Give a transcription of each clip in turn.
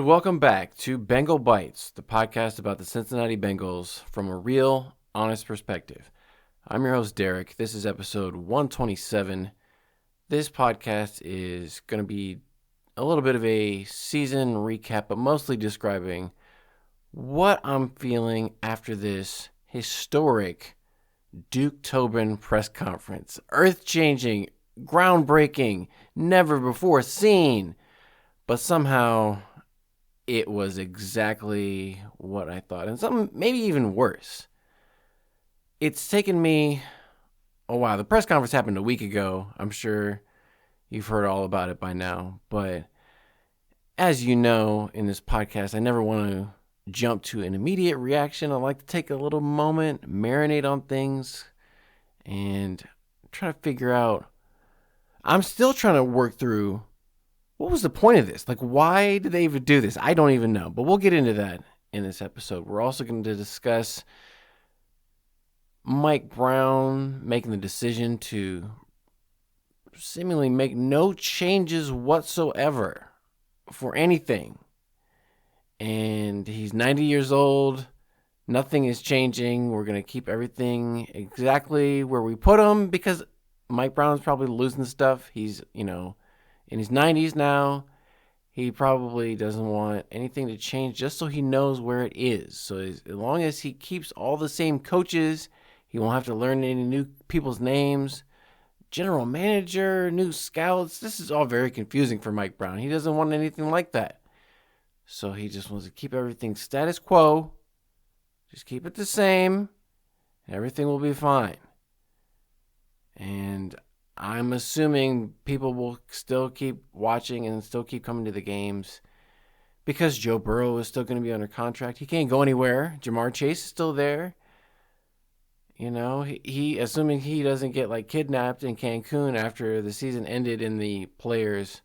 And welcome back to Bengal Bites, the podcast about the Cincinnati Bengals from a real, honest perspective. I'm your host, Derek. This is episode 127. This podcast is going to be a little bit of a season recap, but mostly describing what I'm feeling after this historic Duke Tobin press conference. Earth-changing, groundbreaking, never before seen, but somehow it was exactly what I thought, and something maybe even worse. It's taken me a while. The press conference happened a week ago. I'm sure you've heard all about it by now, but as you know, in this podcast, I never want to jump to an immediate reaction. I like to take a little moment, marinate on things, and try to figure out. I'm still trying to work through what was the point of this? Like, why did they even do this? I don't even know, but we'll get into that in this episode. We're also going to discuss Mike Brown making the decision to seemingly make no changes whatsoever for anything. And he's 90 years old. Nothing is changing. We're going to keep everything exactly where we put him because Mike Brown's probably losing stuff. He's, in his 90s now. He probably doesn't want anything to change just so he knows where it is. So as long as he keeps all the same coaches, he won't have to learn any new people's names. General manager, new scouts. This is all very confusing for Mike Brown. He doesn't want anything like that. So he just wants to keep everything status quo. Just keep it the same. And everything will be fine. And I'm assuming people will still keep watching and still keep coming to the games because Joe Burrow is still going to be under contract. He can't go anywhere. Jamar Chase is still there. He assuming he doesn't get kidnapped in Cancun after the season ended in the players'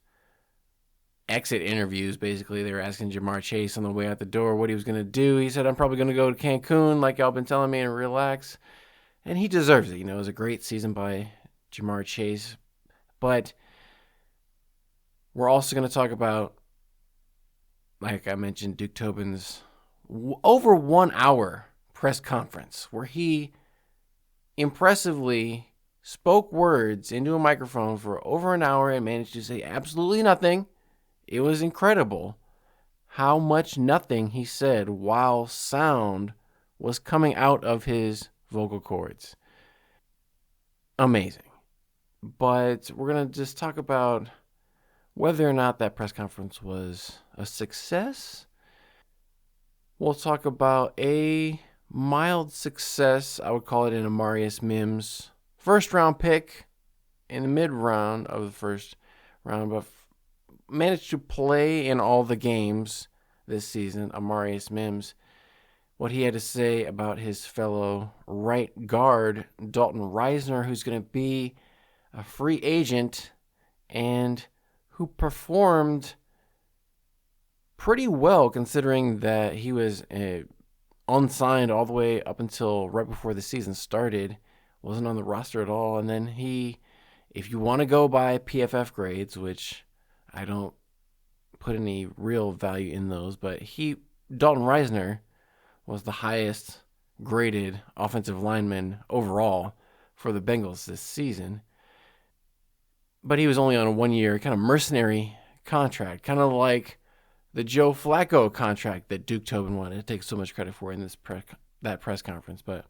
exit interviews. Basically, they were asking Jamar Chase on the way out the door what he was going to do. He said, I'm probably going to go to Cancun like y'all been telling me and relax. And he deserves it. It was a great season by Jamar Chase. But we're also going to talk about, like I mentioned, Duke Tobin's over 1 hour press conference where he impressively spoke words into a microphone for over an hour and managed to say absolutely nothing. It was incredible how much nothing he said while sound was coming out of his vocal cords. Amazing. But we're going to just talk about whether or not that press conference was a success. We'll talk about a mild success, I would call it, in Amarius Mims' first round pick in the mid round of the first round, but managed to play in all the games this season. Amarius Mims, what he had to say about his fellow right guard, Dalton Risner, who's going to be a free agent and who performed pretty well considering that he was unsigned all the way up until right before the season started, wasn't on the roster at all. And then if you want to go by PFF grades, which I don't put any real value in those, but Dalton Risner was the highest graded offensive lineman overall for the Bengals this season. But he was only on a 1 year kind of mercenary contract, kind of like the Joe Flacco contract that Duke Tobin wanted to take so much credit for in that press conference. But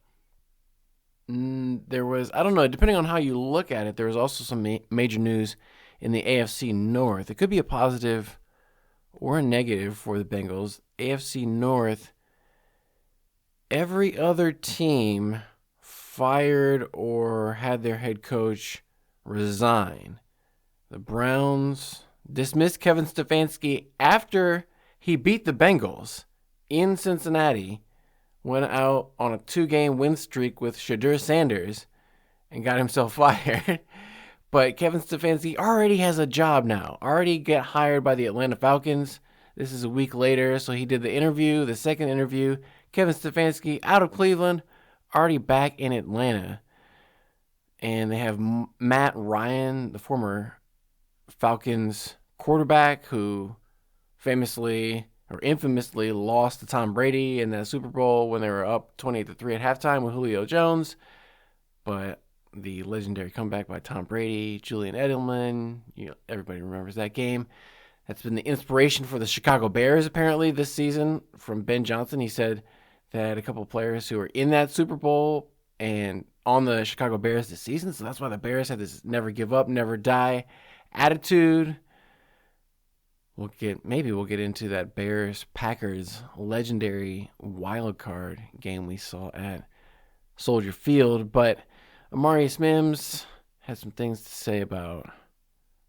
there was, I don't know, depending on how you look at it, there was also some major news in the AFC North. It could be a positive or a negative for the Bengals. AFC North, every other team fired or had their head coach resign. The Browns dismissed Kevin Stefanski after he beat the Bengals in Cincinnati, went out on a 2-game win streak with Shadur Sanders and got himself fired. But Kevin Stefanski already has a job now, already get hired by the Atlanta Falcons. This is a week later, so he did the second interview. Kevin Stefanski out of Cleveland, already back in Atlanta. And they have Matt Ryan, the former Falcons quarterback, who famously or infamously lost to Tom Brady in that Super Bowl when they were up 28-3 at halftime with Julio Jones. But the legendary comeback by Tom Brady, Julian Edelman, everybody remembers that game. That's been the inspiration for the Chicago Bears, apparently, this season. From Ben Johnson, he said that a couple of players who were in that Super Bowl and on the Chicago Bears this season, so that's why the Bears have this never give up, never die attitude. Maybe we'll get into that Bears-Packers legendary wild card game we saw at Soldier Field. But Amarius Mims has some things to say about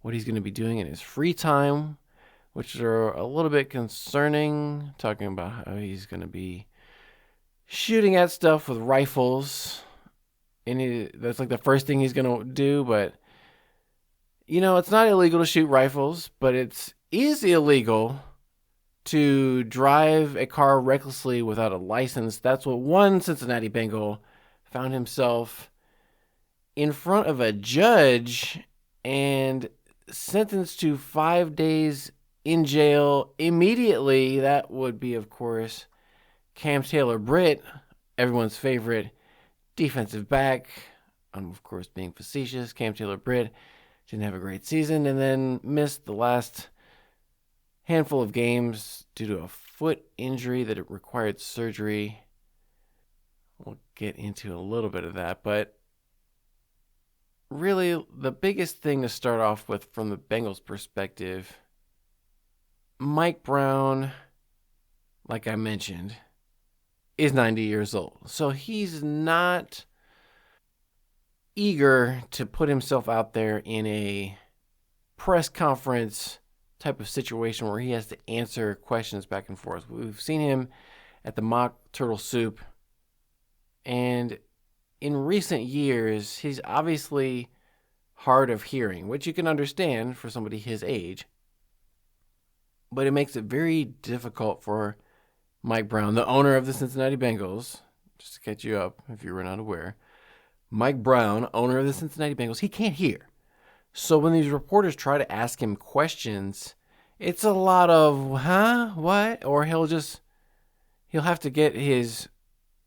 what he's going to be doing in his free time, which are a little bit concerning, talking about how he's going to be shooting at stuff with rifles. And that's like the first thing he's going to do. But, it's not illegal to shoot rifles, but it is illegal to drive a car recklessly without a license. That's what one Cincinnati Bengal found himself in front of a judge and sentenced to 5 days in jail immediately. That would be, of course, Cam Taylor-Britt, everyone's favorite defensive back. I'm, of course, being facetious. Cam Taylor-Britt didn't have a great season and then missed the last handful of games due to a foot injury that it required surgery. We'll get into a little bit of that, but really the biggest thing to start off with from the Bengals' perspective, Mike Brown, like I mentioned, is 90 years old. So he's not eager to put himself out there in a press conference type of situation where he has to answer questions back and forth. We've seen him at the mock turtle soup, and in recent years, he's obviously hard of hearing, which you can understand for somebody his age. But it makes it very difficult for Mike Brown, the owner of the Cincinnati Bengals, just to catch you up if you were not aware. Mike Brown, owner of the Cincinnati Bengals, he can't hear. So when these reporters try to ask him questions, it's a lot of, huh, what? Or he'll have to get his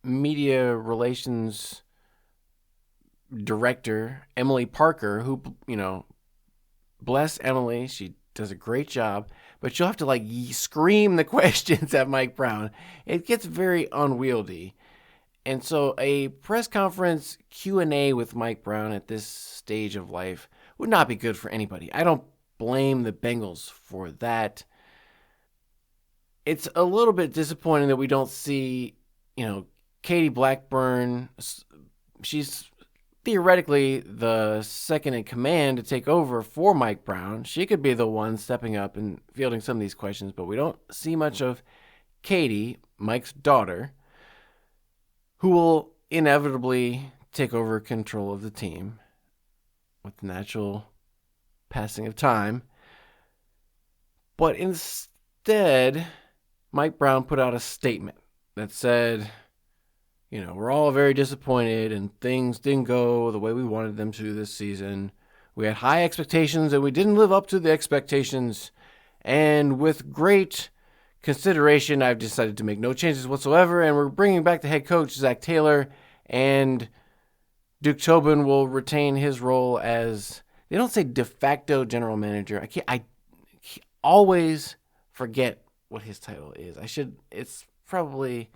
media relations director, Emily Parker, who, bless Emily, she does a great job, but you'll have to scream the questions at Mike Brown. It gets very unwieldy. And so a press conference Q&A with Mike Brown at this stage of life would not be good for anybody. I don't blame the Bengals for that. It's a little bit disappointing that we don't see, Katie Blackburn. She's theoretically the second in command to take over for Mike Brown. She could be the one stepping up and fielding some of these questions, but we don't see much of Katie, Mike's daughter, who will inevitably take over control of the team with the natural passing of time. But instead, Mike Brown put out a statement that said, we're all very disappointed and things didn't go the way we wanted them to this season. We had high expectations and we didn't live up to the expectations. And with great consideration, I've decided to make no changes whatsoever, and we're bringing back the head coach, Zac Taylor, and Duke Tobin will retain his role as, they don't say de facto general manager. I always forget what his title is. It's probably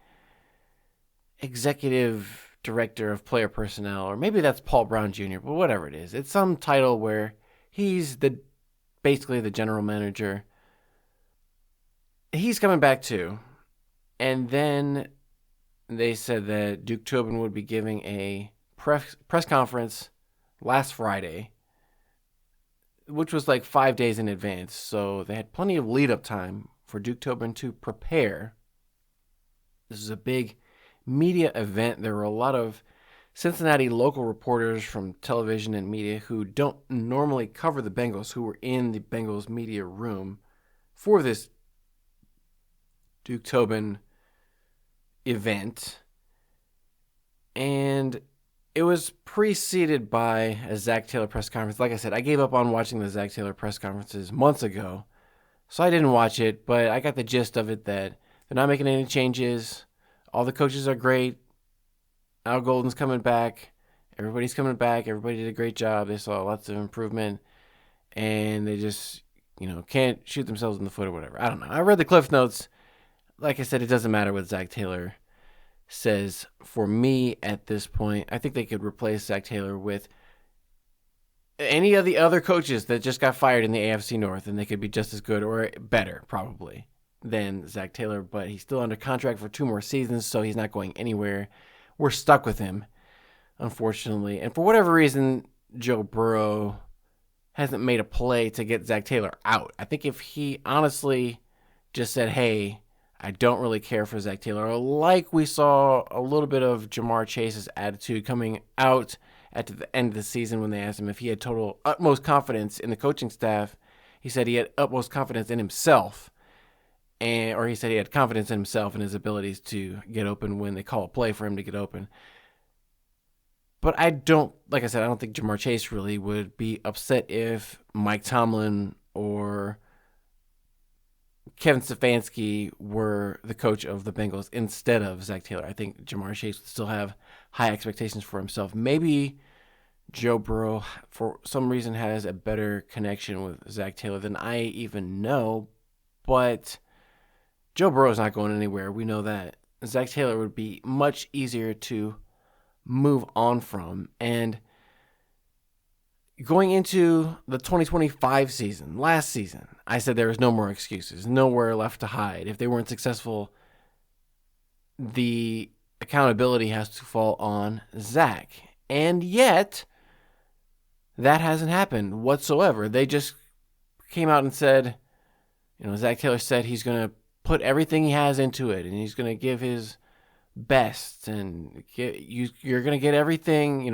executive director of player personnel, or maybe that's Paul Brown Jr., but whatever it is. It's some title where he's basically the general manager. He's coming back too. And then they said that Duke Tobin would be giving a press conference last Friday, which was 5 days in advance. So they had plenty of lead-up time for Duke Tobin to prepare. This is a big media event. There were a lot of Cincinnati local reporters from television and media who don't normally cover the Bengals, who were in the Bengals media room for this Duke Tobin event. And it was preceded by a Zac Taylor press conference. Like I said, I gave up on watching the Zac Taylor press conferences months ago. So I didn't watch it, but I got the gist of it that they're not making any changes. All the coaches are great. Al Golden's coming back. Everybody's coming back. Everybody did a great job. They saw lots of improvement. And they just, can't shoot themselves in the foot or whatever. I don't know. I read the Cliff Notes. Like I said, it doesn't matter what Zac Taylor says for me at this point. I think they could replace Zac Taylor with any of the other coaches that just got fired in the AFC North, and they could be just as good or better, probably, than Zac Taylor. But he's still under contract for 2 more seasons, so he's not going anywhere. We're stuck with him, unfortunately. And for whatever reason, Joe Burrow hasn't made a play to get Zac Taylor out. I think if he honestly just said, hey, I don't really care for Zac Taylor, like we saw a little bit of Jamar Chase's attitude coming out at the end of the season when they asked him if he had utmost confidence in the coaching staff. He said he had utmost confidence in himself, or he said he had confidence in himself and his abilities to get open when they call a play for him to get open. But I don't think Jamar Chase really would be upset if Mike Tomlin or Kevin Stefanski were the coach of the Bengals instead of Zac Taylor. I think Jamar Chase would still have high expectations for himself. Maybe Joe Burrow, for some reason, has a better connection with Zac Taylor than I even know, but Joe Burrow's not going anywhere. We know that. Zac Taylor would be much easier to move on from. And going into the 2025 season, last season, I said there was no more excuses, nowhere left to hide. If they weren't successful, the accountability has to fall on Zac. And yet, that hasn't happened whatsoever. They just came out and said, Zac Taylor said he's going to put everything he has into it, and he's going to give his best, and you're going to get everything,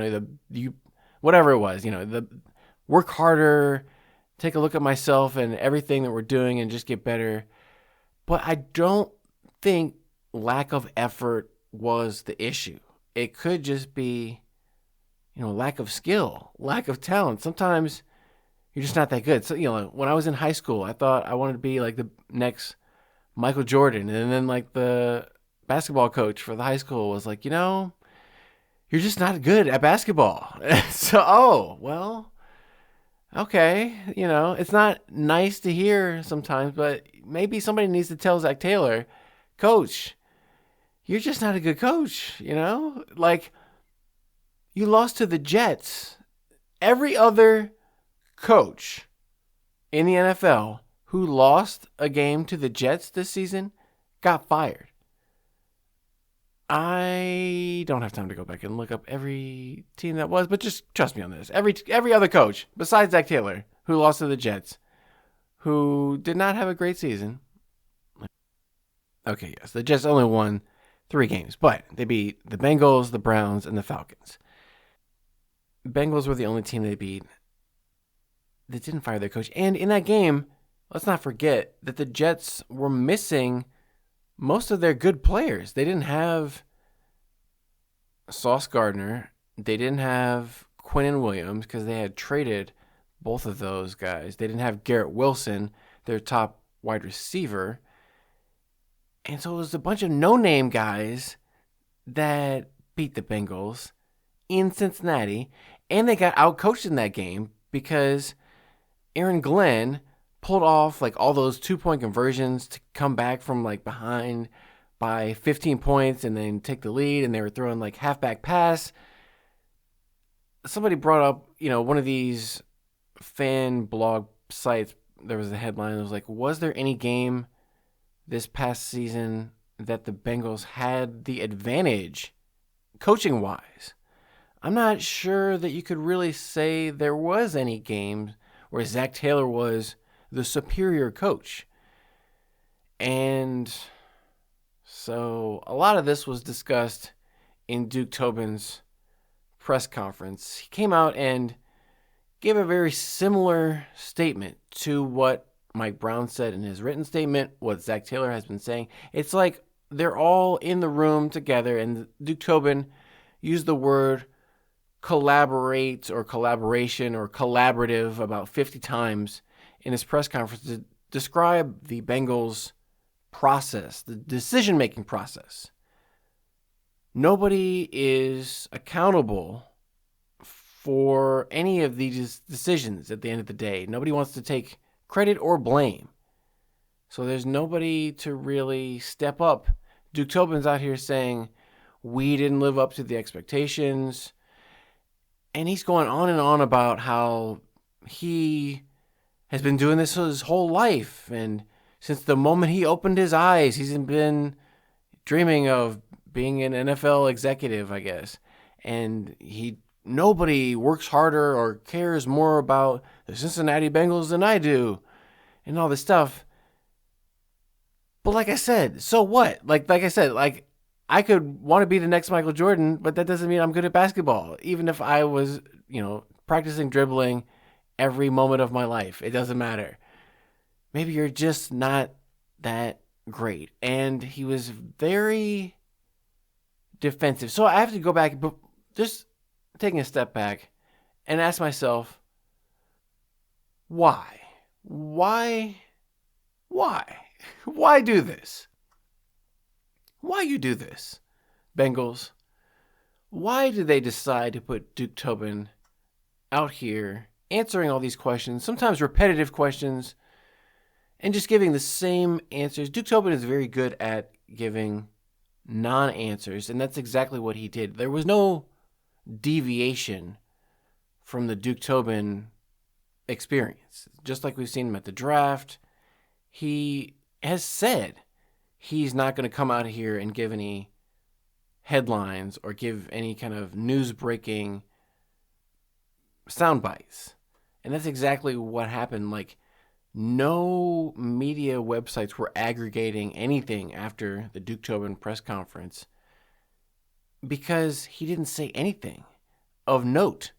whatever it was, the work harder, take a look at myself and everything that we're doing and just get better. But I don't think lack of effort was the issue. It could just be, lack of skill, lack of talent. Sometimes you're just not that good. So, when I was in high school, I thought I wanted to be like the next Michael Jordan. And then like the basketball coach for the high school was like, you're just not good at basketball. So, okay. It's not nice to hear sometimes, but maybe somebody needs to tell Zac Taylor, Coach, you're just not a good coach, Like, you lost to the Jets. Every other coach in the NFL who lost a game to the Jets this season got fired. I don't have time to go back and look up every team that was, but just trust me on this. Every other coach besides Zac Taylor who lost to the Jets, who did not have a great season. Okay, yes, the Jets only won 3 games, but they beat the Bengals, the Browns, and the Falcons. Bengals were the only team they beat that didn't fire their coach. And in that game, let's not forget that the Jets were missing most of their good players. They didn't have Sauce Gardner. They didn't have Quinnen Williams because they had traded both of those guys. They didn't have Garrett Wilson, their top wide receiver. And so it was a bunch of no-name guys that beat the Bengals in Cincinnati, and they got outcoached in that game because Aaron Glenn pulled off like all those 2-point conversions to come back from like behind by 15 points and then take the lead, and they were throwing like halfback pass. Somebody brought up, one of these fan blog sites, there was a headline that was like, was there any game this past season that the Bengals had the advantage coaching-wise? I'm not sure that you could really say there was any game where Zac Taylor was the superior coach. And so a lot of this was discussed in Duke Tobin's press conference. He came out and gave a very similar statement to what Mike Brown said in his written statement, what Zac Taylor has been saying. It's like they're all in the room together, and Duke Tobin used the word collaborate or collaboration or collaborative about 50 times in his press conference describe the Bengals' process, the decision-making process. Nobody is accountable for any of these decisions at the end of the day. Nobody wants to take credit or blame. So there's nobody to really step up. Duke Tobin's out here saying, we didn't live up to the expectations. And he's going on and on about how he has been doing this his whole life. And since the moment he opened his eyes, he's been dreaming of being an NFL executive, I guess. And nobody works harder or cares more about the Cincinnati Bengals than I do, and all this stuff. But like I said, so what? Like I said, I could want to be the next Michael Jordan, but that doesn't mean I'm good at basketball. Even if I was, practicing dribbling every moment of my life, it doesn't matter. Maybe you're just not that great. And he was very defensive. So I have to go back, but just taking a step back and ask myself, why? Why do this? Why you do this, Bengals? Why did they decide to put Duke Tobin out here answering all these questions, sometimes repetitive questions, and just giving the same answers? Duke Tobin is very good at giving non-answers, and that's exactly what he did. There was no deviation from the Duke Tobin experience. Just like we've seen him at the draft, he has said he's not going to come out here and give any headlines or give any kind of news-breaking sound bites. And that's exactly what happened. No media websites were aggregating anything after the Duke Tobin press conference because he didn't say anything of note.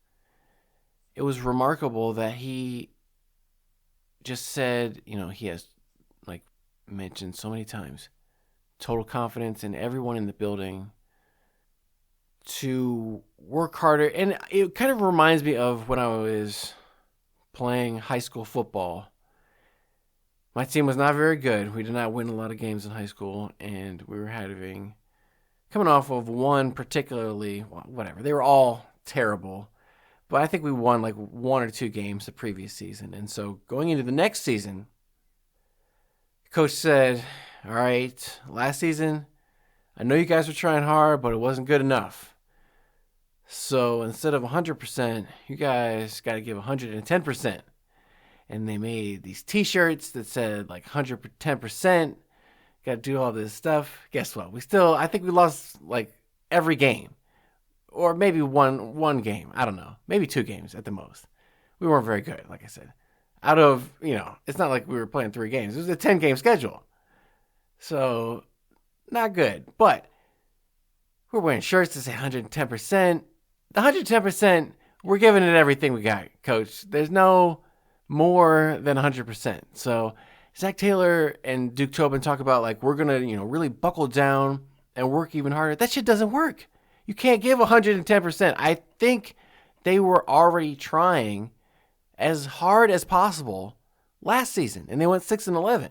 It was remarkable that he just said, he has, mentioned so many times, total confidence in everyone in the building to work harder. And it kind of reminds me of when I was playing high school football. My team was not very good. We did not win a lot of games in high school, and we were coming off of one particularly, whatever. They were all terrible, but I think we won one or two games the previous season. And so going into the next season, coach said, all right, last season, I know you guys were trying hard, but it wasn't good enough. So instead of 100%, you guys got to give 110%. And they made these t-shirts that said 110%, got to do all this stuff. Guess what? I think we lost every game. Or maybe one game. I don't know. Maybe 2 games at the most. We weren't very good, like I said. Out of, it's not like we were playing 3 games. It was a 10-game schedule. So, not good. But we're wearing shirts that say 110%. The 110%, we're giving it everything we got, Coach. There's no more than 100%. So, Zac Taylor and Duke Tobin talk about, we're going to, really buckle down and work even harder. That shit doesn't work. You can't give 110%. I think they were already trying as hard as possible last season, and they went 6-11.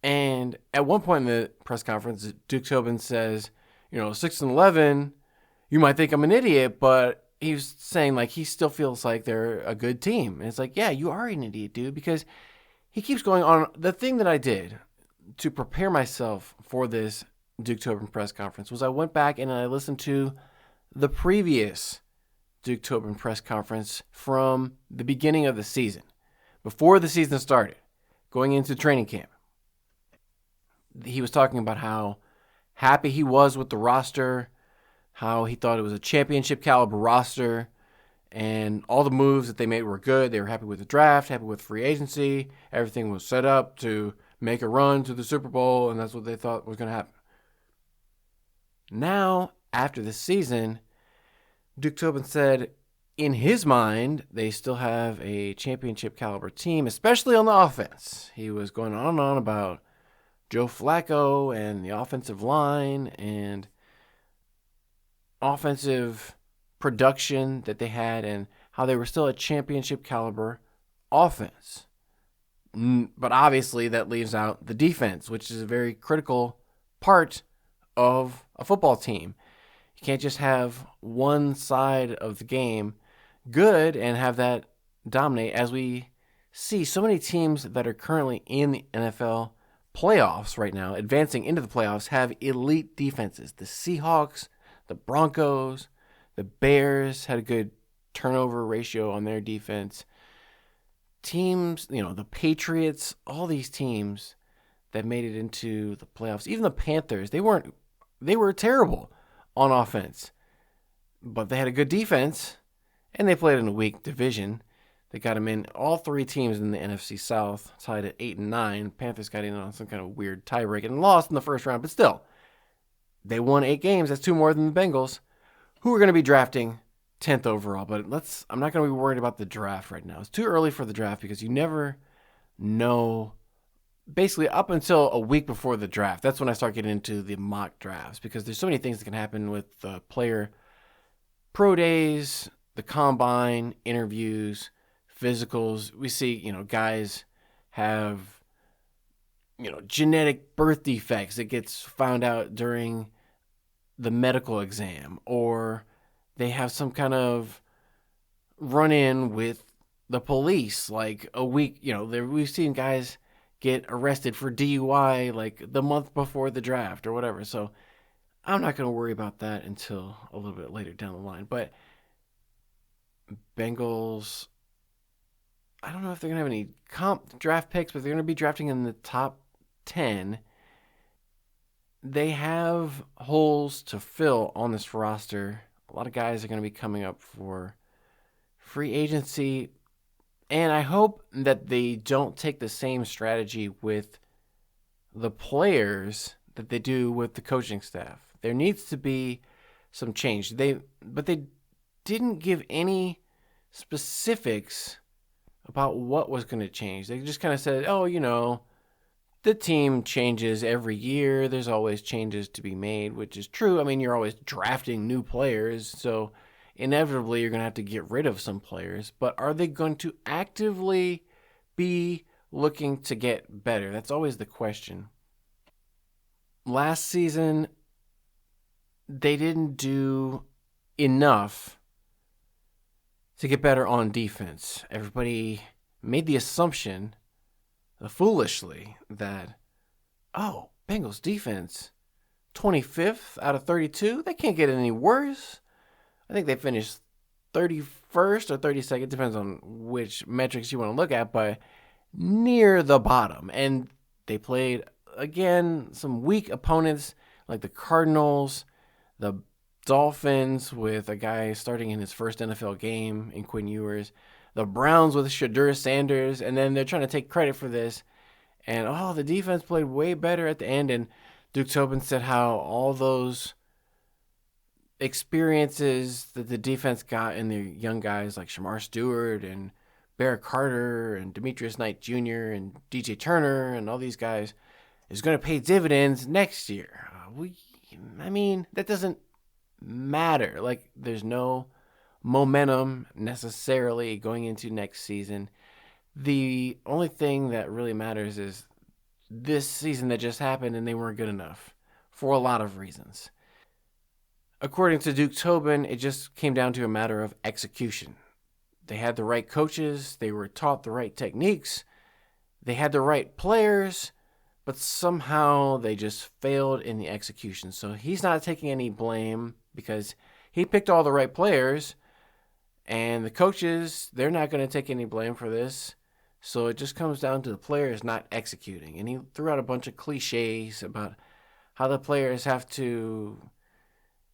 And at one point in the press conference, Duke Tobin says, 6-11, you might think I'm an idiot, but he's saying he still feels like they're a good team. And it's yeah, you are an idiot, dude, because he keeps going on. The thing that I did to prepare myself for this Duke Tobin press conference was I went back and I listened to the previous Duke Tobin press conference from the beginning of the season, before the season started, going into training camp. He was talking about how happy he was with the roster, how he thought it was a championship caliber roster, and all the moves that they made were good. They were happy with the draft, happy with free agency. Everything was set up to make a run to the Super Bowl, and that's what they thought was going to happen. Now, after this season, Duke Tobin said in his mind, they still have a championship caliber team, especially on the offense. He was going on and on about Joe Flacco and the offensive line and offensive production that they had and how they were still a championship caliber offense. But obviously, that leaves out the defense, which is a very critical part of a football team. You can't just have one side of the game good and have that dominate, as we see so many teams that are currently in the NFL playoffs right now, advancing into the playoffs, have elite defenses. The Seahawks, the Broncos, the Bears had a good turnover ratio on their defense. Teams, the Patriots, all these teams that made it into the playoffs, even the Panthers, they were terrible on offense, but they had a good defense, and they played in a weak division. They got them in. All three teams in the NFC South tied at 8-9. Panthers got in on some kind of weird tiebreak and lost in the first round, but still, they won 8 games. That's 2 more than the Bengals, who are going to be drafting 10th overall. But I'm not going to be worried about the draft right now. It's too early for the draft because you never know. Basically, up until a week before the draft, that's when I start getting into the mock drafts, because there's so many things that can happen with the player pro days, the combine, interviews, physicals. We see, guys have, genetic birth defects that gets found out during the medical exam, or they have some kind of run-in with the police, like a week, we've seen guys get arrested for DUI like the month before the draft or whatever. So I'm not going to worry about that until a little bit later down the line. But Bengals, I don't know if they're going to have any draft picks, but they're going to be drafting in the top 10. They have holes to fill on this roster. A lot of guys are going to be coming up for free agency. And I hope that they don't take the same strategy with the players that they do with the coaching staff. There needs to be some change. But they didn't give any specifics about what was going to change. They just kind of said, the team changes every year. There's always changes to be made, which is true. I mean, you're always drafting new players, so inevitably you're going to have to get rid of some players. But are they going to actively be looking to get better? That's always the question. Last season, they didn't do enough to get better on defense. Everybody made the assumption, foolishly, that, Bengals defense, 25th out of 32, they can't get any worse. I think they finished 31st or 32nd, depends on which metrics you want to look at, but near the bottom. And they played, again, some weak opponents like the Cardinals, the Dolphins with a guy starting in his first NFL game in Quinn Ewers, the Browns with Shadur Sanders, and then they're trying to take credit for this. And, the defense played way better at the end. And Duke Tobin said how all those experiences that the defense got in their young guys like Shamar Stewart and Barrett Carter and Demetrius Knight Jr. and DJ Turner and all these guys is going to pay dividends next year. That doesn't matter. Like, there's no momentum necessarily going into next season. The only thing that really matters is this season that just happened, and they weren't good enough for a lot of reasons. According to Duke Tobin, it just came down to a matter of execution. They had the right coaches, they were taught the right techniques, they had the right players, but somehow they just failed in the execution. So he's not taking any blame because he picked all the right players, and the coaches, they're not going to take any blame for this. So it just comes down to the players not executing. And he threw out a bunch of cliches about how the players have to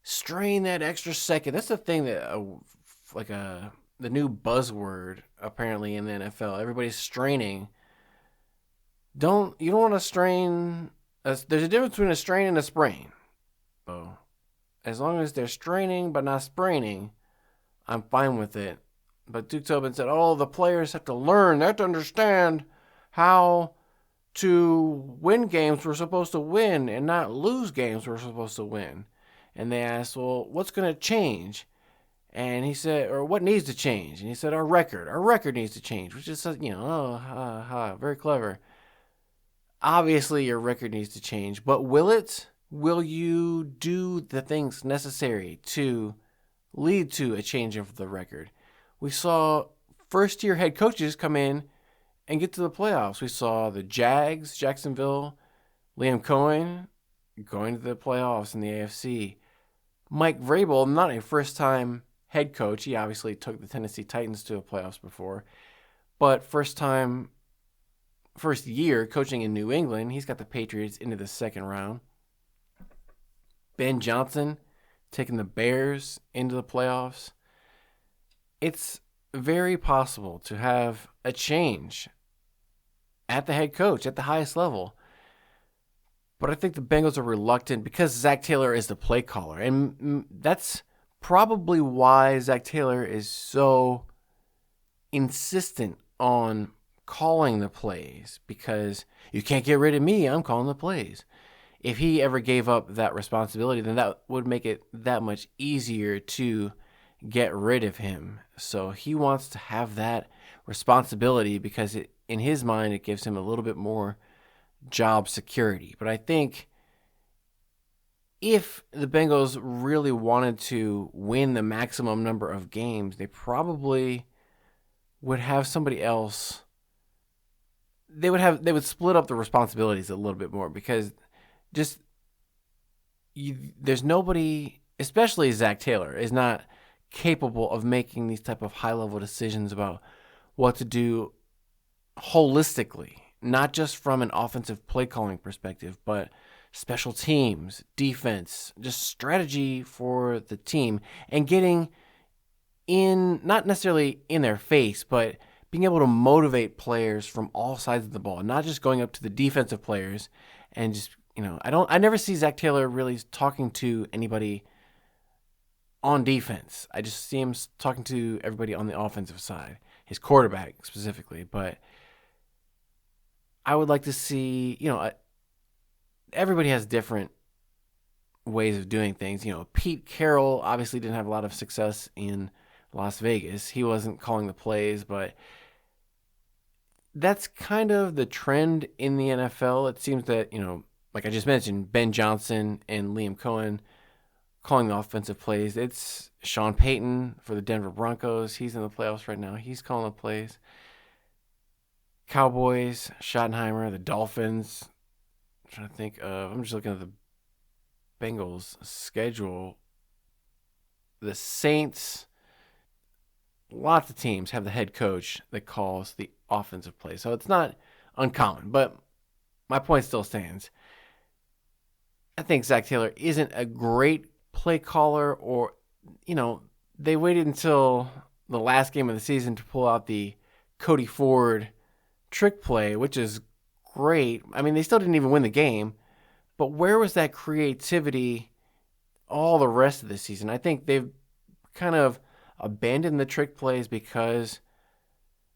strain that extra second. That's the thing that, the new buzzword apparently in the NFL. Everybody's straining. You don't want to strain. There's a difference between a strain and a sprain. So as long as they're straining but not spraining, I'm fine with it. But Duke Tobin said, the players have to learn. They have to understand how to win games we're supposed to win and not lose games we're supposed to win. And they asked, what's going to change? And he said, or what needs to change? And he said, our record needs to change, which is, very clever. Obviously, your record needs to change, but will it? Will you do the things necessary to lead to a change of the record? We saw first-year head coaches come in and get to the playoffs. We saw the Jags, Jacksonville, Liam Cohen going to the playoffs in the AFC. Mike Vrabel, not a first-time head coach. He obviously took the Tennessee Titans to the playoffs before, but first year coaching in New England, he's got the Patriots into the second round. Ben Johnson taking the Bears into the playoffs. It's very possible to have a change at the head coach at the highest level. But I think the Bengals are reluctant because Zac Taylor is the play caller. And that's probably why Zac Taylor is so insistent on calling the plays, because you can't get rid of me, I'm calling the plays. If he ever gave up that responsibility, then that would make it that much easier to get rid of him. So he wants to have that responsibility because in his mind, it gives him a little bit more job security. But I think if the Bengals really wanted to win the maximum number of games, they probably would have somebody else. They would split up the responsibilities a little bit more, because there's nobody, especially Zac Taylor, is not capable of making these type of high-level decisions about what to do holistically, not just from an offensive play calling perspective, but special teams, defense, just strategy for the team, and getting in, not necessarily in their face, but being able to motivate players from all sides of the ball, not just going up to the defensive players and just, I never see Zac Taylor really talking to anybody on defense. I just see him talking to everybody on the offensive side, his quarterback specifically. But I would like to see, everybody has different ways of doing things. Pete Carroll obviously didn't have a lot of success in Las Vegas. He wasn't calling the plays, but that's kind of the trend in the NFL. It seems that, like I just mentioned, Ben Johnson and Liam Cohen calling the offensive plays. It's Sean Payton for the Denver Broncos. He's in the playoffs right now. He's calling the plays. Cowboys, Schottenheimer, the Dolphins. I'm trying to think of, I'm just looking at the Bengals schedule. The Saints, lots of teams have the head coach that calls the offensive plays. So it's not uncommon, but my point still stands. I think Zac Taylor isn't a great play caller, or, they waited until the last game of the season to pull out the Cody Ford trick play, which is great. I mean, they still didn't even win the game, but where was that creativity all the rest of the season? I think they've kind of abandoned the trick plays because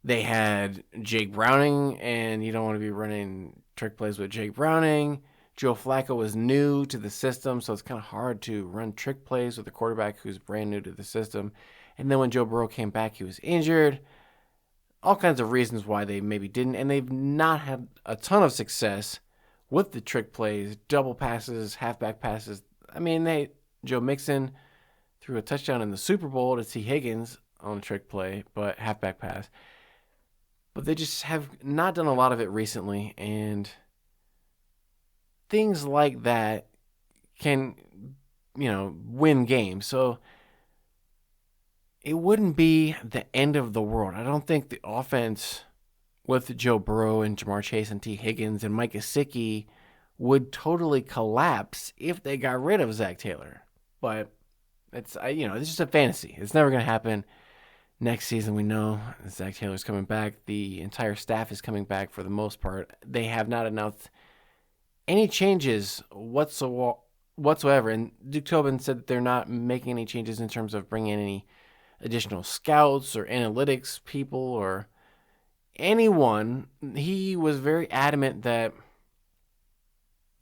they had Jake Browning, and you don't want to be running trick plays with Jake Browning. Joe Flacco was new to the system, so it's kind of hard to run trick plays with a quarterback who's brand new to the system. And then when Joe Burrow came back, he was injured. All kinds of reasons why they maybe didn't, and they've not had a ton of success with the trick plays, double passes, halfback passes. I mean, Joe Mixon threw a touchdown in the Super Bowl to T. Higgins on a trick play, but halfback pass. But they just have not done a lot of it recently, and things like that can, win games. So it wouldn't be the end of the world. I don't think the offense with Joe Burrow and Jamar Chase and T. Higgins and Mike Gesicki would totally collapse if they got rid of Zac Taylor. But it's just a fantasy. It's never going to happen. Next season, we know Zac Taylor's coming back. The entire staff is coming back for the most part. They have not announced any changes whatsoever. And Duke Tobin said that they're not making any changes in terms of bringing in any additional scouts or analytics people or anyone. He was very adamant that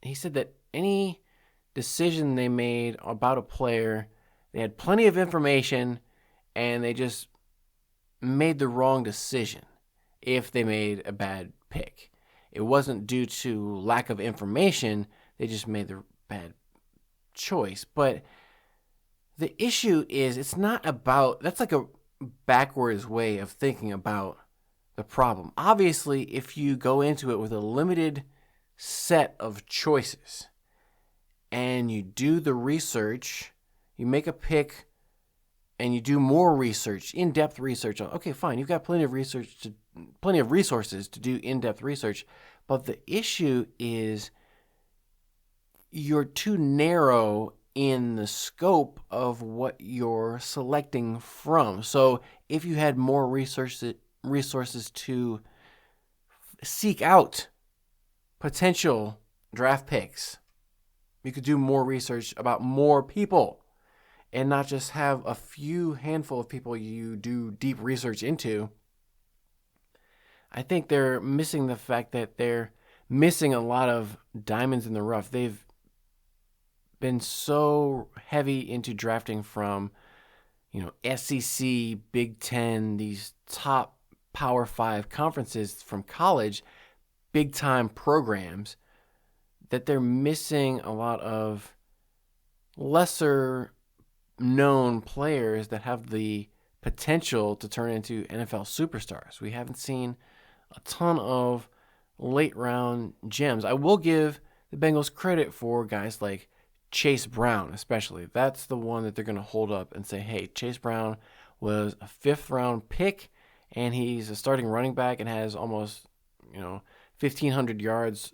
he said that any decision they made about a player, they had plenty of information and they just made the wrong decision if they made a bad pick. It wasn't due to lack of information, they just made the bad choice. But the issue is, it's not about, that's like a backwards way of thinking about the problem. Obviously, if you go into it with a limited set of choices and you do the research, you make a pick and you do more research, in-depth research. Okay, fine, you've got plenty of resources to do in-depth research, but the issue is you're too narrow in the scope of what you're selecting from. So if you had more resources to seek out potential draft picks, you could do more research about more people and not just have a handful of people you do deep research into. I think they're missing the fact that they're missing a lot of diamonds in the rough. They've been so heavy into drafting from, SEC, Big Ten, these top Power 5 conferences from college, big time programs, that they're missing a lot of lesser known players that have the potential to turn into NFL superstars. We haven't seen a ton of late round gems. I will give the Bengals credit for guys like Chase Brown, especially. That's the one that they're going to hold up and say, hey, Chase Brown was a 5th round pick and he's a starting running back and has almost, 1,500 yards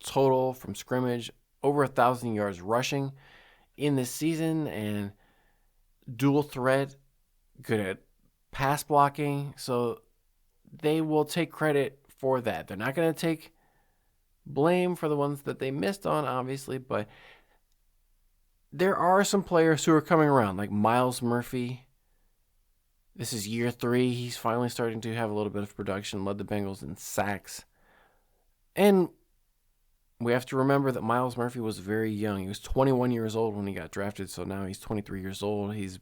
total from scrimmage, over 1,000 yards rushing in this season, and dual threat, good at pass blocking. So they will take credit for that. They're not going to take blame for the ones that they missed on, obviously, but there are some players who are coming around, like Myles Murphy. This is year 3. He's finally starting to have a little bit of production, led the Bengals in sacks. And we have to remember that Myles Murphy was very young. He was 21 years old when he got drafted, so now he's 23 years old. He's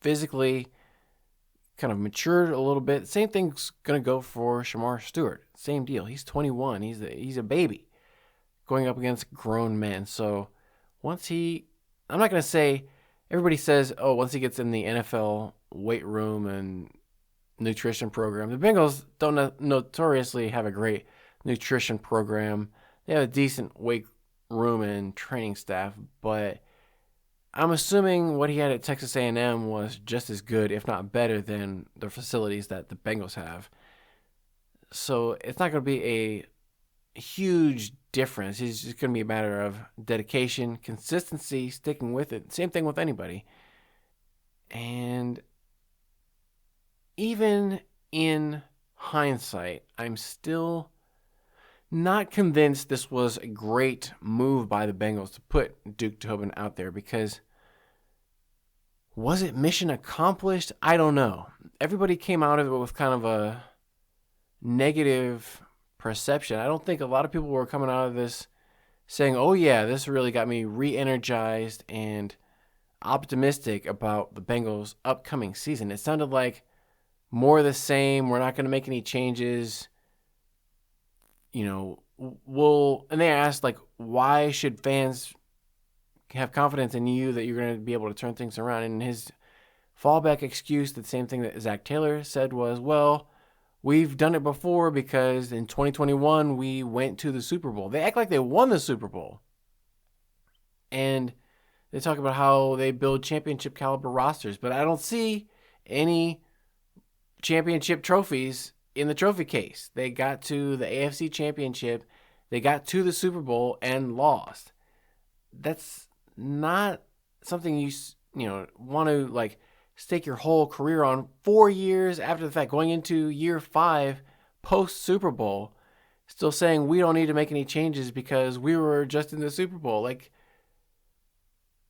physically kind of matured a little bit. Same thing's going to go for Shamar Stewart. Same deal. He's 21. He's a baby going up against grown men. So once I'm not going to say, everybody says, once he gets in the NFL weight room and nutrition program. The Bengals don't notoriously have a great nutrition program. They have a decent weight room and training staff, but I'm assuming what he had at Texas A&M was just as good, if not better, than the facilities that the Bengals have. So it's not going to be a huge difference. It's just going to be a matter of dedication, consistency, sticking with it. Same thing with anybody. And even in hindsight, I'm still not convinced this was a great move by the Bengals to put Duke Tobin out there, because was it mission accomplished? I don't know. Everybody came out of it with kind of a negative perception. I don't think a lot of people were coming out of this saying, oh yeah, this really got me re-energized and optimistic about the Bengals' upcoming season. It sounded like more of the same. We're not going to make any changes. And they asked, like, why should fans have confidence in you that you're going to be able to turn things around? And his fallback excuse, the same thing that Zac Taylor said, was, well, we've done it before because in 2021 we went to the Super Bowl. They act like they won the Super Bowl. And they talk about how they build championship caliber rosters, but I don't see any championship trophies in the trophy case. They got to the AFC Championship, they got to the Super Bowl and lost. That's not something you want to like stake your whole career on 4 years after the fact, going into year 5 post Super Bowl, still saying we don't need to make any changes because we were just in the Super Bowl. Like,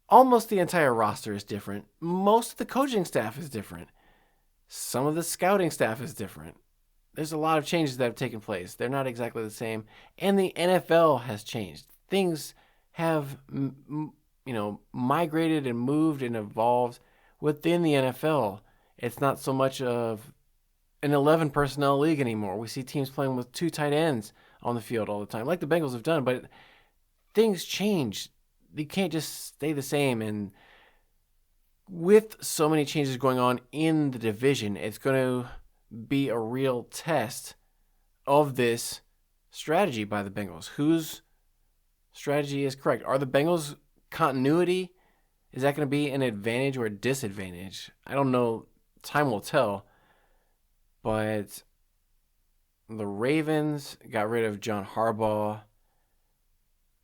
almost the entire roster is different. Most of the coaching staff is different. Some of the scouting staff is different. There's a lot of changes that have taken place. They're not exactly the same. And the NFL has changed. Things have, migrated and moved and evolved within the NFL. It's not so much of an 11 personnel league anymore. We see teams playing with 2 tight ends on the field all the time, like the Bengals have done, but things change. They can't just stay the same. And with so many changes going on in the division, it's going to be a real test of this strategy by the Bengals. Whose strategy is correct? Are the Bengals continuity? Is that going to be an advantage or a disadvantage? I don't know. Time will tell. But the Ravens got rid of John Harbaugh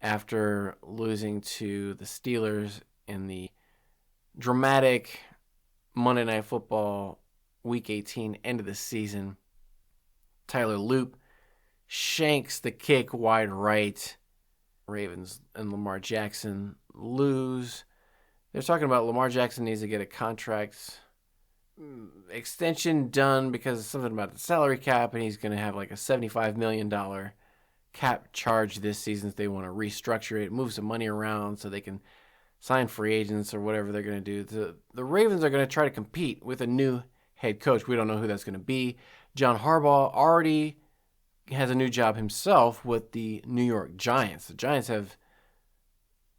after losing to the Steelers in the dramatic Monday Night Football Week 18 end of the season. Tyler Loop shanks the kick wide right. Ravens and Lamar Jackson lose. They're talking about Lamar Jackson needs to get a contract extension done because of something about the salary cap, and he's going to have like a $75 million cap charge this season if they want to restructure it, move some money around so they can sign free agents or whatever they're going to do. The Ravens are going to try to compete with a new head coach. We don't know who that's going to be. John Harbaugh already has a new job himself with the New York Giants. The Giants have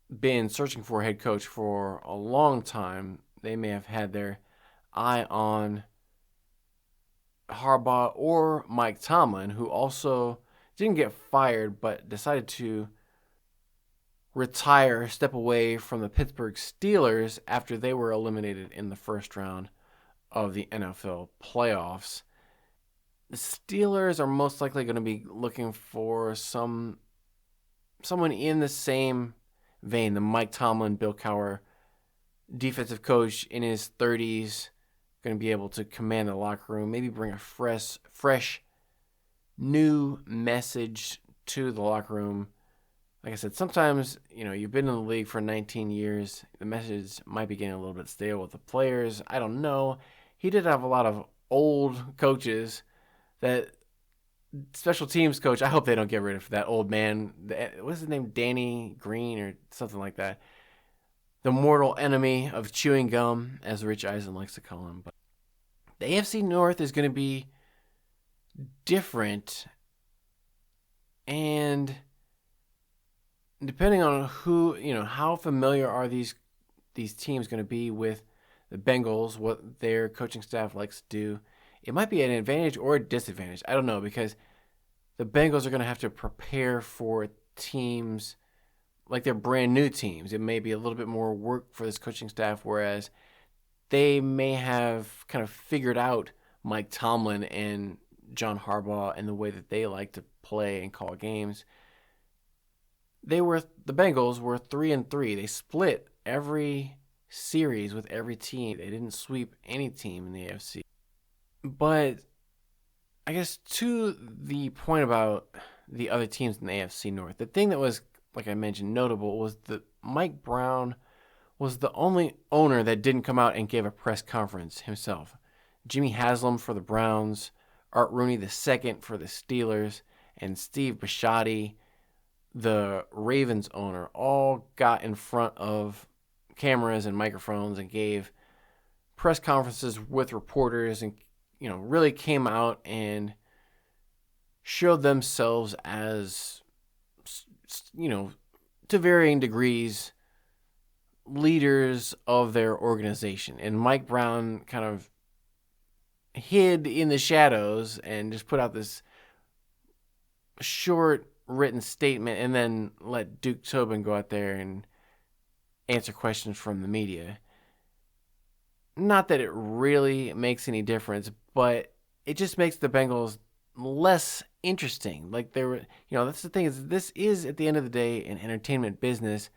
been searching for a head coach for a long time. They may have had their eye on Harbaugh or Mike Tomlin, who also didn't get fired but decided to retire, step away from the Pittsburgh Steelers after they were eliminated in the first round of the NFL playoffs. The Steelers are most likely going to be looking for someone in the same vein, the Mike Tomlin, Bill Cowher defensive coach in his 30s, going to be able to command the locker room, maybe bring a fresh new message to the locker room. Like I said, sometimes, you've been in the league for 19 years. The message might be getting a little bit stale with the players. I don't know. He did have a lot of old coaches that special teams coach. I hope they don't get rid of that old man. What's his name? Danny Green or something like that. The mortal enemy of chewing gum, as Rich Eisen likes to call him. But the AFC North is going to be different, and depending on who, how familiar are these teams going to be with the Bengals, what their coaching staff likes to do, it might be an advantage or a disadvantage. I don't know, because the Bengals are going to have to prepare for teams like they're brand new teams. It may be a little bit more work for this coaching staff, whereas they may have kind of figured out Mike Tomlin and John Harbaugh and the way that they like to play and call games. The Bengals were 3-3. They split every series with every team. They didn't sweep any team in the AFC. But I guess to the point about the other teams in the AFC North, the thing that was, like I mentioned, notable was that Mike Brown was the only owner that didn't come out and give a press conference himself. Jimmy Haslam for the Browns, Art Rooney II for the Steelers, and Steve Bisciotti, the Ravens owner, all got in front of cameras and microphones and gave press conferences with reporters and, really came out and showed themselves as, to varying degrees, leaders of their organization. And Mike Brown kind of hid in the shadows and just put out this short written statement and then let Duke Tobin go out there and answer questions from the media. Not that it really makes any difference, but it just makes the Bengals less interesting. Like that's the thing, is this is at the end of the day an entertainment business,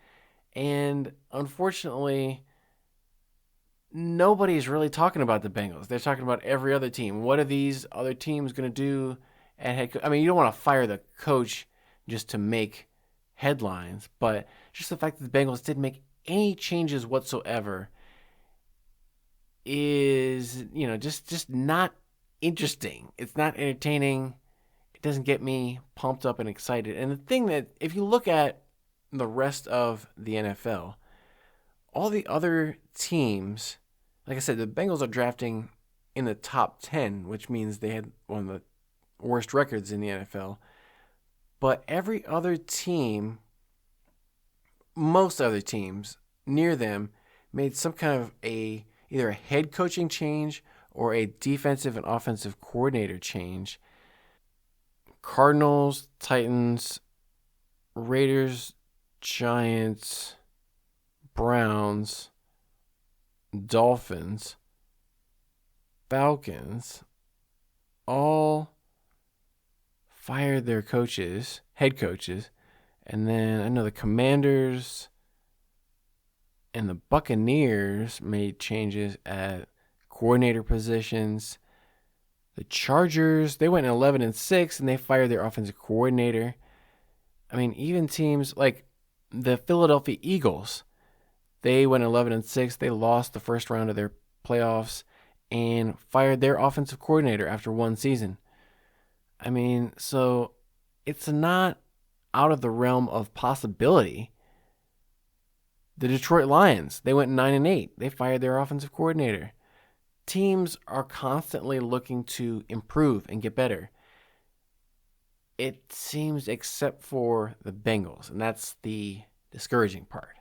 and unfortunately nobody's really talking about the Bengals. They're talking about every other team. What are these other teams going to do at head coach? I mean, you don't want to fire the coach just to make headlines, but just the fact that the Bengals didn't make any changes whatsoever is, just not interesting. It's not entertaining. It doesn't get me pumped up and excited. And the thing that, if you look at the rest of the NFL, all the other teams, like I said, the Bengals are drafting in the top 10, which means they had one of the worst records in the NFL. But every other team, most other teams near them, made some kind of either a head coaching change or a defensive and offensive coordinator change. Cardinals, Titans, Raiders, Giants, Browns, Dolphins, Falcons, all fired their head coaches. And then I know the Commanders and the Buccaneers made changes at coordinator positions. The Chargers, they went 11-6 and they fired their offensive coordinator. I mean, even teams like the Philadelphia Eagles, they went 11-6. They lost the first round of their playoffs and fired their offensive coordinator after one season. I mean, so it's not out of the realm of possibility. The Detroit Lions, they went 9-8. They fired their offensive coordinator. Teams are constantly looking to improve and get better. It seems except for the Bengals, and that's the discouraging part.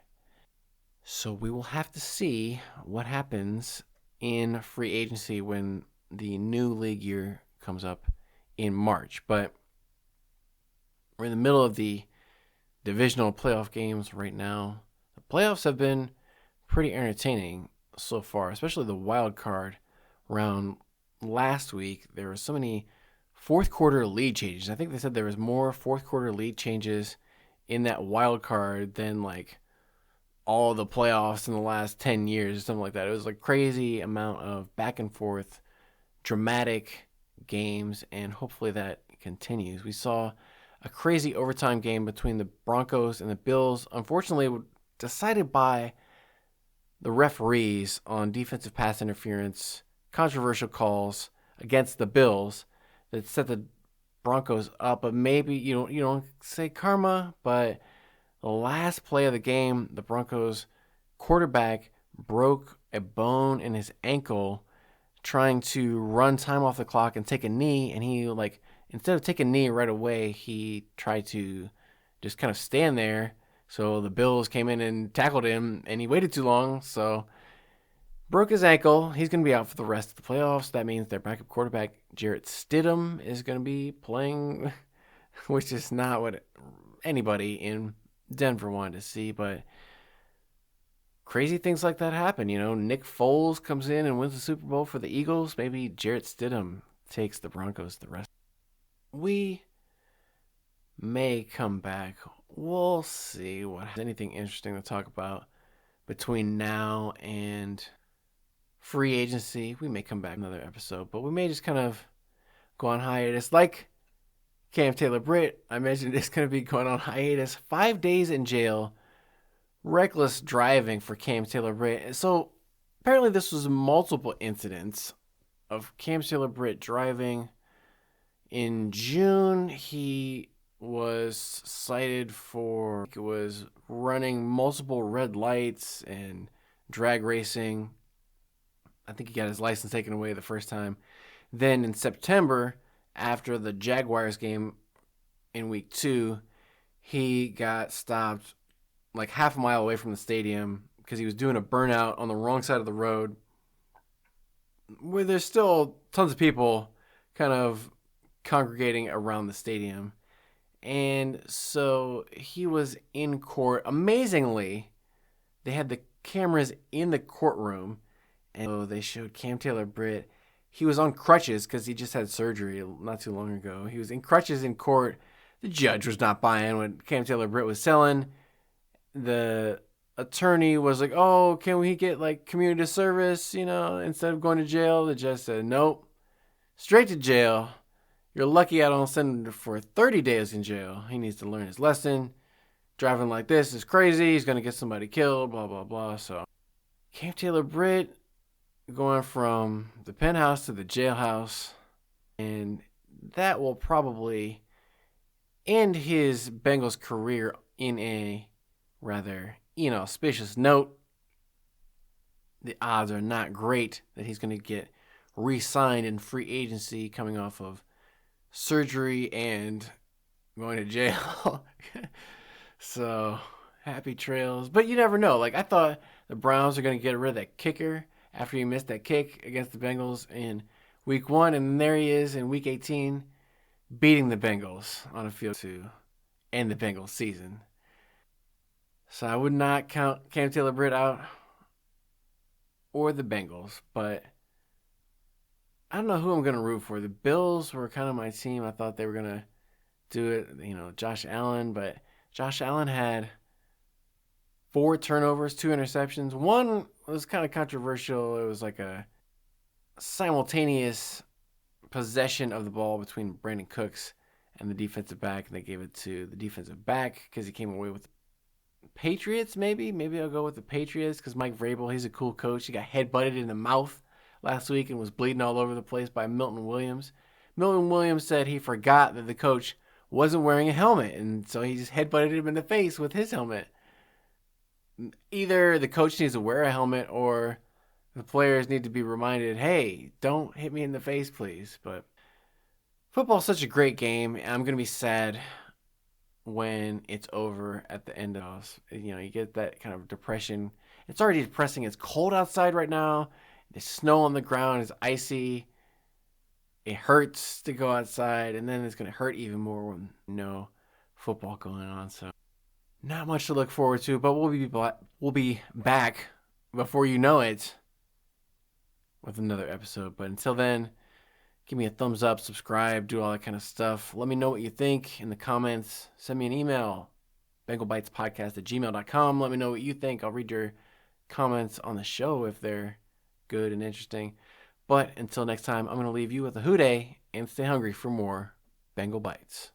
So we will have to see what happens in free agency when the new league year comes up in March. But we're in the middle of the divisional playoff games right now. The playoffs have been pretty entertaining so far, especially the wild card round last week. There were so many fourth quarter lead changes. I think they said there was more fourth quarter lead changes in that wild card than like all the playoffs in the last 10 years or something like that. It was like crazy amount of back and forth, dramatic games, and hopefully that continues. We saw a crazy overtime game between the Broncos and the Bills. Unfortunately, decided by the referees on defensive pass interference, controversial calls against the Bills that set the Broncos up. But maybe you don't say karma, but the last play of the game, the Broncos quarterback broke a bone in his ankle trying to run time off the clock and take a knee, and he instead of taking a knee right away, he tried to just kind of stand there. So the Bills came in and tackled him, and he waited too long, so broke his ankle. He's going to be out for the rest of the playoffs. That means their backup quarterback, Jarrett Stidham, is going to be playing, which is not what anybody in Denver wanted to see, but crazy things like that happen. Nick Foles comes in and wins the Super Bowl for the Eagles. Maybe Jarrett Stidham takes the Broncos the rest. We may come back. We'll see what anything interesting to talk about between now and free agency. We may come back another episode, but we may just kind of go on hiatus like Cam Taylor Britt. I mentioned it's going to be going on hiatus. 5 days in jail. Reckless driving for Cam Taylor Britt. So apparently this was multiple incidents of Cam Taylor Britt driving. In June, he was cited for running multiple red lights and drag racing. I think he got his license taken away the first time. Then in September, after the Jaguars game in week 2, he got stopped like half a mile away from the stadium because he was doing a burnout on the wrong side of the road where there's still tons of people kind of congregating around the stadium. And so he was in court. Amazingly, they had the cameras in the courtroom, and so they showed Cam Taylor Britt. He was on crutches because he just had surgery not too long ago. He was in crutches in court. The judge was not buying what Cam Taylor Britt was selling. The attorney was like, "Oh, can we get like community service, instead of going to jail?" The judge said, "Nope, straight to jail. You're lucky I don't send him for 30 days in jail. He needs to learn his lesson. Driving like this is crazy. He's going to get somebody killed, blah, blah, blah." So Cam Taylor Britt going from the penthouse to the jailhouse, and that will probably end his Bengals career in a rather inauspicious note. The odds are not great that he's going to get re-signed in free agency coming off of surgery and going to jail. So, happy trails. But you never know. Like, I thought the Browns are going to get rid of that kicker after he missed that kick against the Bengals in week 1. And there he is in week 18 beating the Bengals on a field to end the Bengals season. So I would not count Cam Taylor-Britt out or the Bengals, but I don't know who I'm going to root for. The Bills were kind of my team. I thought they were going to do it, Josh Allen, but Josh Allen had 4 turnovers, 2 interceptions. One was kind of controversial. It was like a simultaneous possession of the ball between Brandon Cooks and the defensive back, and they gave it to the defensive back because he came away with the Patriots, maybe I'll go with the Patriots because Mike Vrabel, he's a cool coach. He got headbutted in the mouth last week and was bleeding all over the place by Milton Williams. Milton Williams said he forgot that the coach wasn't wearing a helmet, and so he just headbutted him in the face with his helmet. Either the coach needs to wear a helmet or the players need to be reminded, hey, don't hit me in the face, please. But football's such a great game. I'm going to be sad when it's over at the end of it. You get that kind of depression. It's already depressing. It's cold outside right now. There's snow on the ground. It's icy. It hurts to go outside, and then it's going to hurt even more when no football going on. So not much to look forward to, but we'll be back before you know it with another episode. But until then, give me a thumbs up, subscribe, do all that kind of stuff. Let me know what you think in the comments. Send me an email, bengalbitespodcast@gmail.com. Let me know what you think. I'll read your comments on the show if they're good and interesting. But until next time, I'm going to leave you with a hooday and stay hungry for more Bengal Bites.